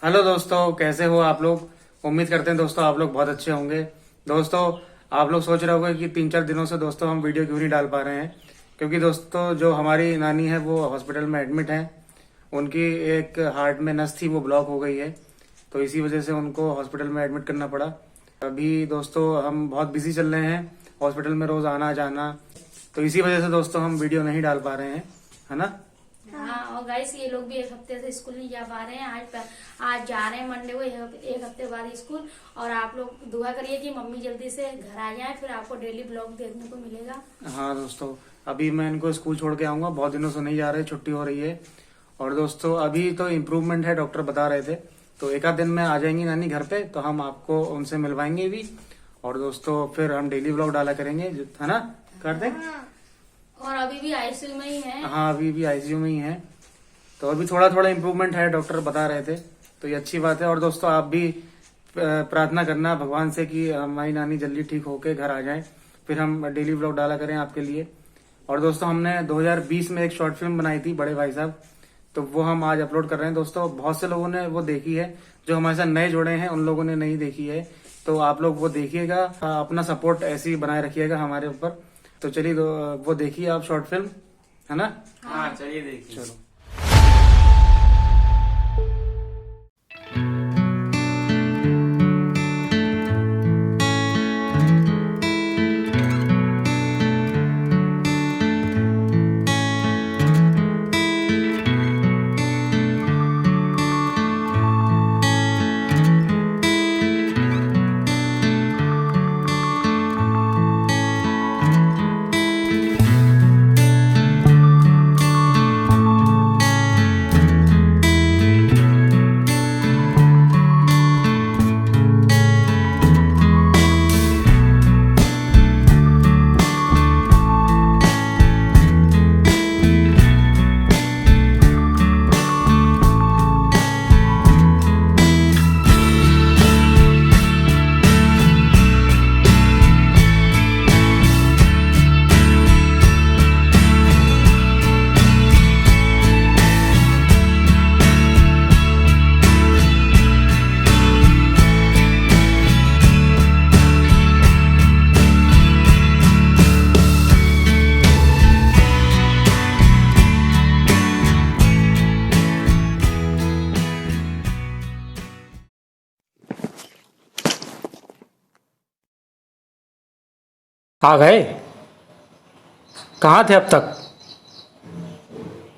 Hello दोस्तों, कैसे हो आप लोग। उम्मीद करते हैं दोस्तों आप लोग बहुत अच्छे होंगे। दोस्तों, आप लोग सोच रहे होंगे कि 3-4 दिनों से दोस्तों हम वीडियो क्यों नहीं डाल पा रहे हैं। क्योंकि दोस्तों जो हमारी नानी है वो हॉस्पिटल में एडमिट है। उनकी एक हार्ट में नस थी, वो ब्लॉक हो गई है। तो इसी वजह से उनको हॉस्पिटल में एडमिट करना पड़ा। अभी दोस्तों हम बहुत बिजी चल रहे हैं, हॉस्पिटल में रोज आना जाना। तो इसी वजह से दोस्तों हम वीडियो नहीं डाल पा रहे हैं, है ना। हाँ, और गाइस ये लोग भी एक हफ्ते से स्कूल नहीं जा पा रहे हैं। आज जा रहे हैं मंडे को, एक हफ्ते बाद स्कूल। और आप लोग दुआ करिए कि मम्मी जल्दी से घर आ जाए, फिर आपको डेली ब्लॉग देखने को मिलेगा। हाँ दोस्तों, अभी मैं इनको स्कूल छोड़ के आऊंगा, बहुत दिनों से नहीं जा रहे, छुट्टी हो रही है। और दोस्तों अभी तो इम्प्रूवमेंट है, डॉक्टर बता रहे थे। तो एक आध दिन में आ जाएंगी नानी घर पे, तो हम आपको उनसे मिलवाएंगे भी। और दोस्तों फिर हम डेली ब्लॉग डाला करेंगे, है ना, करते। और अभी भी आईसीयू में ही है। हाँ, अभी भी आईसीयू में ही है। तो अभी थोड़ा थोड़ा इम्प्रूवमेंट है, डॉक्टर बता रहे थे। तो ये अच्छी बात है। और दोस्तों आप भी प्रार्थना करना भगवान से कि हमारी नानी जल्दी ठीक होके घर आ जाए, फिर हम डेली ब्लॉग डाला करें आपके लिए। और दोस्तों हमने 2020 में एक शॉर्ट फिल्म बनाई थी बड़े भाई साहब, तो वो हम आज अपलोड कर रहे हैं। दोस्तों बहुत से लोगों ने वो देखी है, जो हमारे साथ नए जुड़े हैं उन लोगों ने नहीं देखी है। तो आप लोग वो देखिएगा, अपना सपोर्ट ऐसे ही बनाए रखिएगा हमारे ऊपर। तो चलिए वो देखिए आप शॉर्ट फिल्म, है ना। हाँ चलिए देखिए। चलो। आ गए? कहाँ थे अब तक?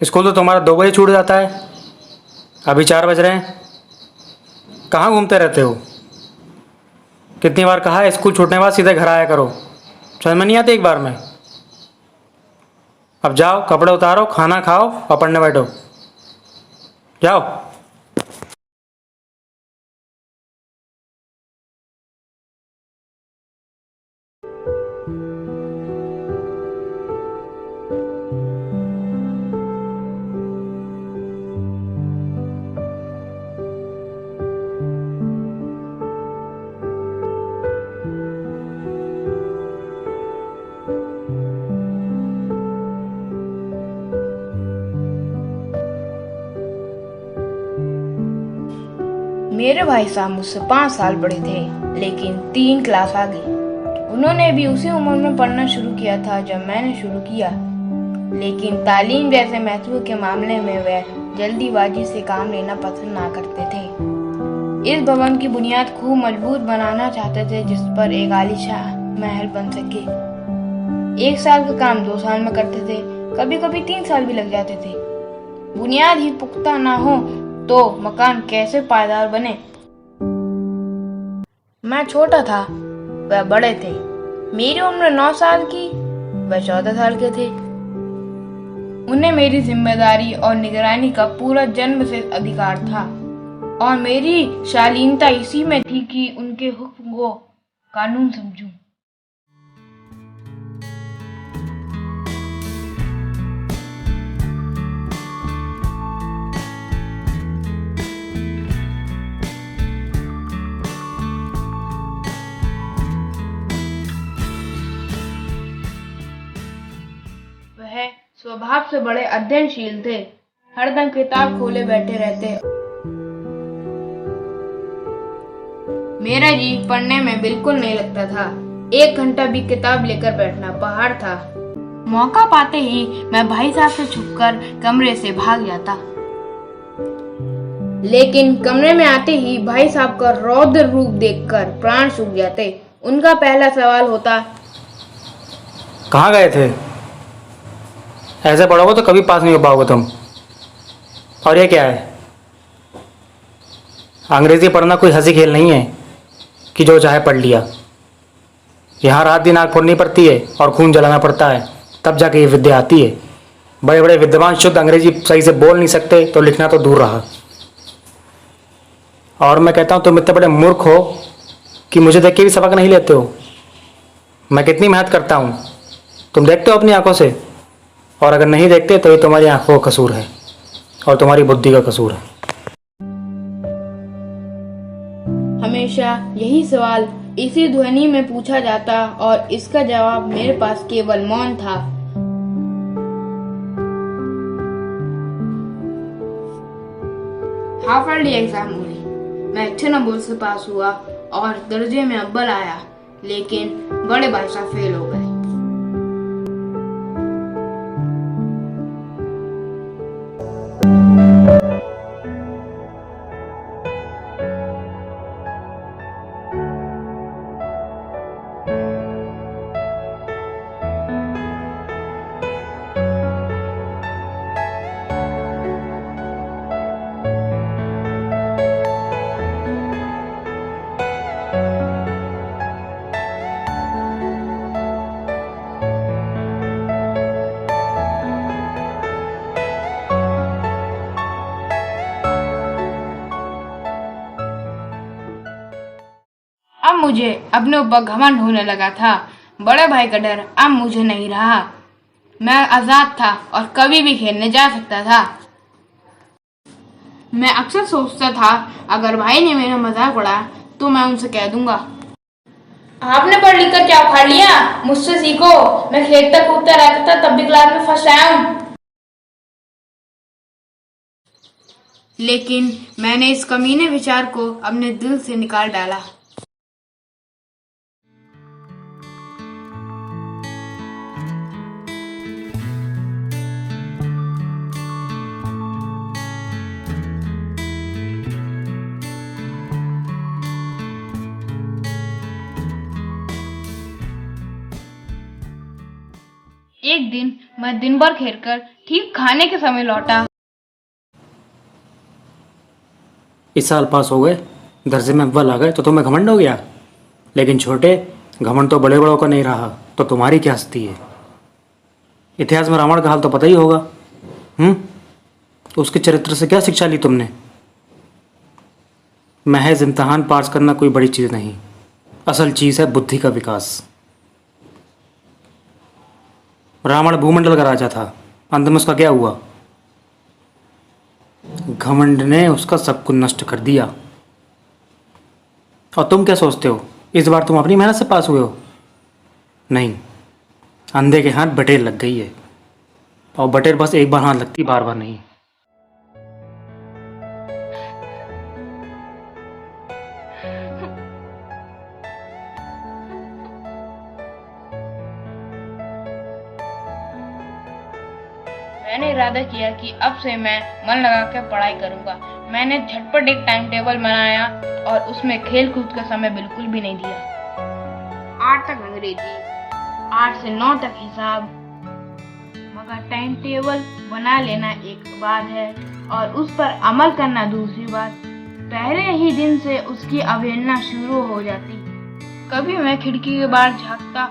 स्कूल तो तुम्हारा 2 बजे छूट जाता है, अभी 4 बज रहे हैं। कहाँ घूमते रहते हो? कितनी बार कहा है स्कूल छूटने के बाद सीधे घर आया करो, समझ में नहीं आती एक बार में। अब जाओ, कपड़े उतारो, खाना खाओ और पढ़ने बैठो, जाओ। मेरे भाई साहब मुझसे 5 साल बड़े थे, लेकिन 3 क्लास आगे। उन्होंने भी उसी उम्र में पढ़ना शुरू किया था जब मैंने शुरू किया, लेकिन तालीम जैसे महत्व के मामले में वे जल्दीबाजी से काम लेना पसंद ना करते थे। इस भवन की बुनियाद खूब मजबूत बनाना चाहते थे, जिस पर एक आलीशान महल बन सके। 1 साल का काम 2 साल में करते थे, कभी कभी 3 साल भी लग जाते थे। बुनियाद ही पुख्ता ना हो तो मकान कैसे पायदार बने। मैं छोटा था, वह बड़े थे। मेरी उम्र 9 साल की, वह 14 साल के थे। उन्हें मेरी जिम्मेदारी और निगरानी का पूरा जन्म से अधिकार था, और मेरी शालीनता इसी में थी कि उनके हुक्म को कानून समझूं। स्वभाव से बड़े अध्ययनशील थे, हरदम किताब खोले बैठे रहते मेरा जी पढ़ने में बिल्कुल नहीं लगता था। 1 घंटा भी किताब लेकर बैठना पहाड़ था। मौका पाते ही मैं भाई साहब से छुपकर कमरे से भाग जाता, लेकिन कमरे में आते ही भाई साहब का रौद्र रूप देखकर प्राण सूख जाते। उनका पहला सवाल होता, कहाँ गए थे? ऐसे पढ़ोगे तो कभी पास नहीं हो पाओगे तुम। और ये क्या है? अंग्रेजी पढ़ना कोई हंसी खेल नहीं है कि जो चाहे पढ़ लिया। यहाँ रात दिन आँख फोड़नी पड़ती है और खून जलाना पड़ता है, तब जाके ये विद्या आती है। बड़े बड़े विद्वान शुद्ध अंग्रेजी सही से बोल नहीं सकते तो लिखना तो दूर रहा। और मैं कहता हूँ तुम इतने बड़े मूर्ख हो कि मुझे देख के भी सबक नहीं लेते हो। मैं कितनी मेहनत करता हूँ, तुम देखते हो अपनी आंखों से? और अगर नहीं देखते तो ये तुम्हारी आंखों का कसूर है और तुम्हारी बुद्धि का कसूर है। हमेशा यही सवाल इसी ध्वनि में पूछा जाता और इसका जवाब मेरे पास केवल मौन था। हाफ ईयरली एग्जाम हुई। मैं अच्छे नंबर से पास हुआ और दर्जे में अव्वल आया, लेकिन बड़े भाई साहब फेल हो गए। अब मुझे अपने ऊपर घमंड होने लगा था। बड़े भाई का डर अब मुझे नहीं रहा। मैं आजाद था और कभी भी खेलने जा सकता था। मैं अक्सर सोचता था अगर भाई ने मेरा मजाक उड़ाया तो मैं उनसे कह दूंगा, आपने पढ़ लिख कर क्या उखाड़ लिया, मुझसे सीखो। मैं खेलता कूदता रहता था, तब भी क्लास में फर्स्ट आया हूँ। लेकिन मैंने इस कमीने विचार को अपने दिल से निकाल डाला। एक दिन मैं दिन भर खेलकर ठीक खाने के समय लौटा। इस साल पास हो गए, दर्जे में अव्वल आ गए तो तुम्हें घमंड हो गया। लेकिन छोटे, घमंड तो बड़े बड़ों का नहीं रहा तो तुम्हारी क्या हस्ती है। इतिहास में रावण का हाल तो पता ही होगा। उसके चरित्र से क्या शिक्षा ली तुमने? महज इम्तहान पास करना कोई बड़ी चीज़ नहीं, असल चीज़ है बुद्धि का विकास। रावण भूमंडल का राजा था, अंत में उसका क्या हुआ? घमंड ने उसका सब कुछ नष्ट कर दिया। और तुम क्या सोचते हो इस बार तुम अपनी मेहनत से पास हुए हो? नहीं, अंधे के हाथ बटेर लग गई है, और बटेर बस एक बार हाथ लगती, बार बार नहीं। मैंने इरादा किया कि अब से मैं मन लगा कर पढ़ाई करूंगा। मैंने झटपट एक टाइम टेबल बनाया और उसमें खेल कूद का समय बिल्कुल भी नहीं दिया। 8 तक अंग्रेजी, 8 से 9 तक हिसाब। मगर टाइम टेबल बना लेना एक बात है और उस पर अमल करना दूसरी बात। पहले ही दिन से उसकी अवहेलना शुरू हो जाती। कभी मैं खिड़की के बाहर झांकता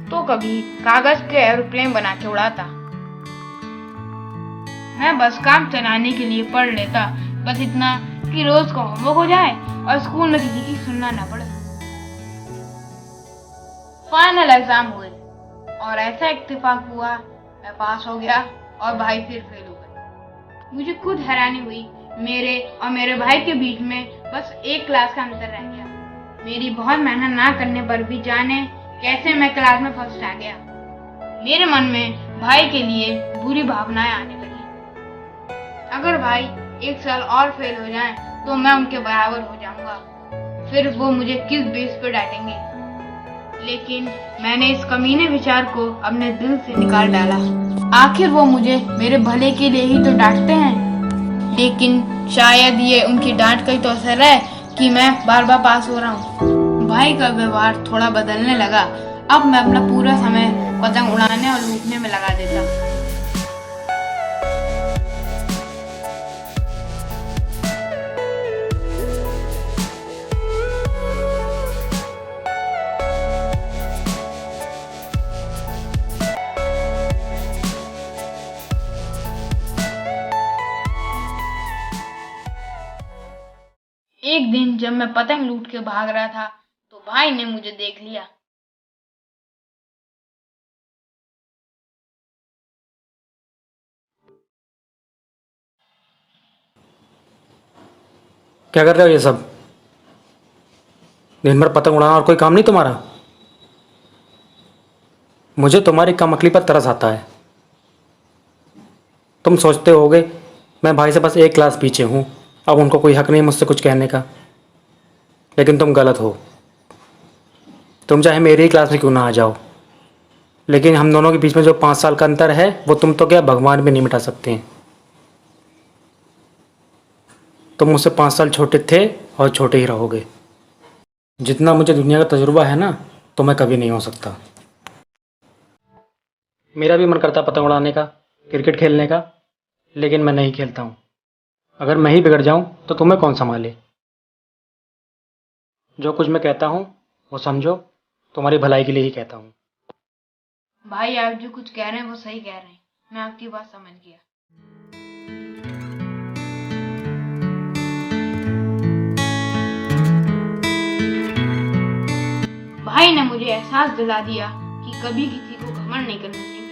तो कभी कागज के एरोप्लेन बना के उड़ाता। मैं बस काम चलाने के लिए पढ़ लेता, बस इतना कि रोज का होमवर्क हो जाए और स्कूल में किसी की सुनना न पड़े। फाइनल एग्जाम हुए और ऐसा इत्तेफाक हुआ, मैं पास हो गया और भाई फिर फेल हो गए। मुझे खुद हैरानी हुई, मेरे और मेरे भाई के बीच में बस 1 क्लास का अंतर रह गया। मेरी बहुत मेहनत ना करने पर भी जाने कैसे मैं क्लास में फर्स्ट आ गया। मेरे मन में भाई के लिए बुरी भावनाएं आने लगी। अगर भाई 1 साल और फेल हो जाए तो मैं उनके बराबर हो जाऊंगा। फिर वो मुझे किस बेस पर डांटेंगे। लेकिन मैंने इस कमीने विचार को अपने दिल से निकाल डाला। आखिर वो मुझे मेरे भले के लिए ही तो डांटते हैं, लेकिन शायद ये उनकी डांट का ही तो असर है कि मैं बार बार पास हो रहा हूँ। भाई का व्यवहार थोड़ा बदलने लगा। अब मैं अपना पूरा समय पतंग उड़ाने और लूटने में लगा देता। एक दिन जब मैं पतंग लूट के भाग रहा था तो भाई ने मुझे देख लिया। क्या कर रहे हो ये सब? दिन भर पतंग उड़ाना और कोई काम नहीं तुम्हारा? मुझे तुम्हारी कमअक्ली पर तरस आता है। तुम सोचते होगे मैं भाई से बस एक क्लास पीछे हूँ, अब उनको कोई हक नहीं मुझसे कुछ कहने का। लेकिन तुम गलत हो। तुम चाहे मेरी ही क्लास में क्यों ना आ जाओ, लेकिन हम दोनों के बीच में जो 5 साल का अंतर है वो तुम तो क्या भगवान भी नहीं मिटा सकते हैं। तुम मुझसे 5 साल छोटे थे और छोटे ही रहोगे। जितना मुझे दुनिया का तजुर्बा है ना, तो मैं कभी नहीं हो सकता। मेरा भी मन करता पतंग उड़ाने का, क्रिकेट खेलने का, लेकिन मैं नहीं खेलता हूँ। अगर मैं ही बिगड़ जाऊँ तो तुम्हें कौन संभाले। जो कुछ मैं कहता हूँ वो समझो, तुम्हारी भलाई के लिए ही कहता हूँ। भाई आप जो कुछ कह रहे हैं वो सही कह रहे हैं, मैं आपकी बात समझ गया। भाई ने मुझे एहसास दिला दिया कि कभी किसी को घमंड नहीं करना चाहिए।